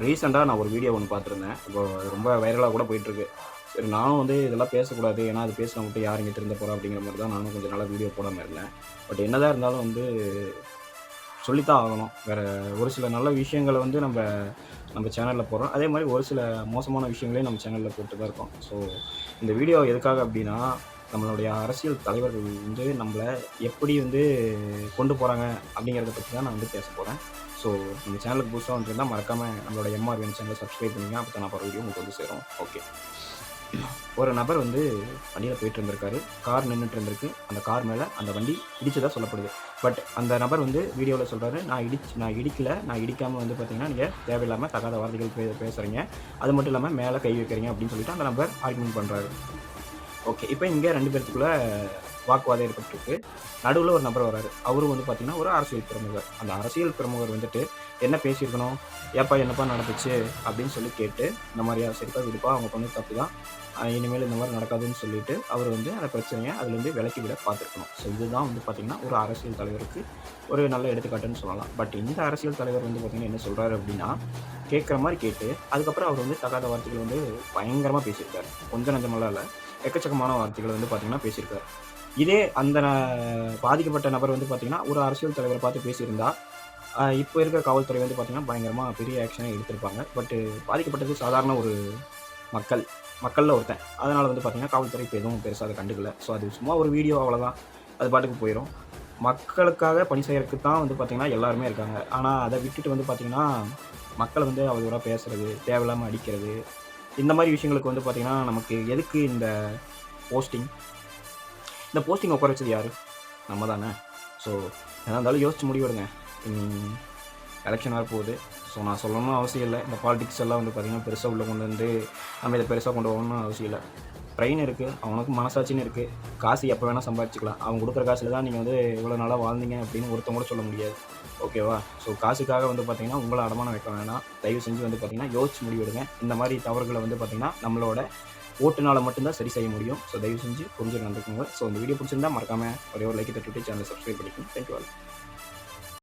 ரீசெண்டா நான் ஒரு வீடியோ ஒண்ணு பார்த்துருந்தேன். இப்போ அது ரொம்ப வைரலா கூட போயிட்டுருக்கு. சரி நானும் வந்து இதெல்லாம் பேசக்கூடாது. ஏன்னா அது பேசினா மட்டும் யார் இங்க திருந்த போறா அப்படிங்கிற மாரி தான் நானும் கொஞ்ச நாளா வீடியோ போடாம இருந்தேன். பட் என்னதான் இருந்தாலும் வந்து சொல்லித்தான் ஆகணும். வேற ஒரு சில நல்ல விஷயங்கள வந்து நம்ம சேனல்ல போடுறோம். அதே மாரி ஒரு சில மோசமான விஷயங்களையும் நம்ம சேனல்ல போட்டு தான் இருக்கோம். ஸோ இந்த வீடியோ எதுக்காக அப்படின்னா, நம்மளுடைய அரசியல் தலைவர்கள் வந்து நம்மள எப்படி வந்து கொண்டு போறாங்க அப்படிங்கிறத பத்தி தான் நான் வந்து பேசப் போறேன். ஸோ நம்ம சேனலுக்கு புதுசா வந்திருந்தா மறக்காம நம்மளோட எம்ஆர்விஎன் சேனல சப்ஸ்கிரைப் பண்ணுங்க. அப்பதான் நான் போடுற வீடியோ உங்களுக்கு வந்து சேரும். ஓகே. ஒரு நபர் வந்து வண்டியில போயிட்டு இருந்திருக்காரு. கார் நின்னுட்டு இருந்திருக்கு. அந்த கார் மேல அந்த வண்டி இடிச்சதா சொல்லப்படுது. பட் அந்த நபர் வந்து வீடியோல சொல்றாரு, நான் இடிக்கல. நான் இடிக்காம வந்து பார்த்தீங்கன்னா, நீங்க தேவையில்லாம தகாத வார்த்தைகள் பேசுறீங்க. அது மட்டும் இல்லாம மேல கை வைக்கிறீங்க அப்படின்னு சொல்லிட்டு அந்த நபர் ஆர்கியூமென்ட் பண்றாரு. ஓகே. இப்ப இங்க 2 பேத்துக்குள்ள வாக்குவாதம் ஏற்பட்டுருக்கு. நடுவுல ஒரு நபர் வராரு. அவரும் வந்து பார்த்தீங்கன்னா, ஒரு அரசியல் பிரமுகர். அந்த அரசியல் பிரமுகர் வந்துட்டு என்ன பேசியிருக்கணும்? "ஏப்பா என்னப்பா நடந்துச்சு?" அப்படின்னு சொல்லி கேட்டு, இந்த மாரியா "சரிப்பா விடுப்பா அவங்க பண்ணது தப்பு தான். இனிமேல் இந்த மாரி நடக்காதுன்னு" சொல்லிட்டு அவர் வந்து அந்த பிரச்சனைய அதுலேருந்து விலக்கி விட பார்த்துருக்கணும். ஸோ இதுதான் வந்து பார்த்தீங்கன்னா, ஒரு அரசியல் தலைவருக்கு ஒரு நல்ல எடுத்துக்காட்டுன்னு சொல்லலாம். பட் இந்த அரசியல் தலைவர் வந்து பார்த்தீங்கன்னா என்ன சொல்றாரு அப்படின்னா, கேட்கிற மாரி கேட்டு, அதுக்கப்புறம் அவர் வந்து தகாத வார்த்தைகள் வந்து பயங்கரமா பேசியிருக்காரு. கொஞ்சம் நஞ்சமெல்லாம் இல்ல. எக்கச்சக்கமான வார்த்தைகள வந்து பார்த்தீங்கன்னா பேசியிருக்காரு. இதே அந்த பாதிக்கப்பட்ட நபர் வந்து பார்த்தீங்கன்னா, ஒரு அரசியல் தலைவர பார்த்து பேசியிருந்தா, இப்ப இருக்கிற காவல்துறை வந்து பார்த்தீங்கன்னா, பயங்கரமா பெரிய ஆக்ஷனே எடுத்திருப்பாங்க. பாதிக்கப்பட்டது சாதாரண ஒரு மக்கள். மக்கள்ல ஒருத்தன். அதனால வந்து பார்த்தீங்கன்னா, காவல்துறை இப்ப எதுவும் பெருசா அத கண்டுக்கல. ஸோ அது சும்மா ஒரு வீடியோ அவ்வளதான். அது பாட்டுக்கு போயிரும். மக்களுக்காக பணி செய்யறதுக்கு தான் வந்து பார்த்தீங்கன்னா, எல்லாருமே இருக்காங்க. ஆனா அத விட்டுட்டு வந்து பார்த்தீங்கன்னா, மக்கள வந்து அவதூறா பேசுறது, தேவையில்லாம அடிக்கிறது, இந்த மாரி விஷயங்களுக்கு வந்து பார்த்தீங்கன்னா, நமக்கு எதுக்கு இந்த போஸ்டிங்? இந்த போஸ்டிங் உட்கார வச்சது யாரு? நம்ம தானே. ஸோ எதா இருந்தாலும் யோசிச்சு முடிவெடுங்க. ம் எலக்ஷன் வரப்போகுது. ஸோ நான் சொல்லணும்னு அவசியம் இல்ல. இந்த பாலிடிக்ஸ் எல்லாம் வந்து பார்த்தீங்கன்னா, பெருசா உள்ள கொண்டு வந்து நம்ம இத பெருசா கொண்டு போகணும்னு அவசியம் இல்ல. பிரெயின் இருக்கு. அவனுக்கும் மனசாட்சின்னு இருக்கு. காசு எப்ப வேணா சம்பாரிச்சுக்கலாம். அவன் குடுக்குற காசுல தான் நீங்க வந்து இவ்வளோ நாளா வாழ்ந்தீங்க அப்படின்னு ஒருத்தன் கூட சொல்ல முடியாது. ஓகேவா? ஸோ காசுக்காக வந்து பார்த்தீங்கன்னா, உங்கள அடமானம் வைக்க வேணாம். தயவு செஞ்சு வந்து பார்த்தீங்கன்னா, யோசிச்சு முடிவெடுங்க. இந்த மாரி தவறுகள வந்து பார்த்தீங்கன்னா, நம்மளோட ஓட்டுனால மட்டும் தான் சரி செய்ய முடியும். ஸோ தயவு செஞ்சு புரிஞ்சு நடந்துக்கோங்க. ஸோ இந்த வீடியோ பிடிச்சிருந்தா மறக்காம ஒரே ஒரு லைக் தட்டிவிட்டு சேனல சப்ஸ்கிரைப் பண்ணிக்கோங்க. Thank you all.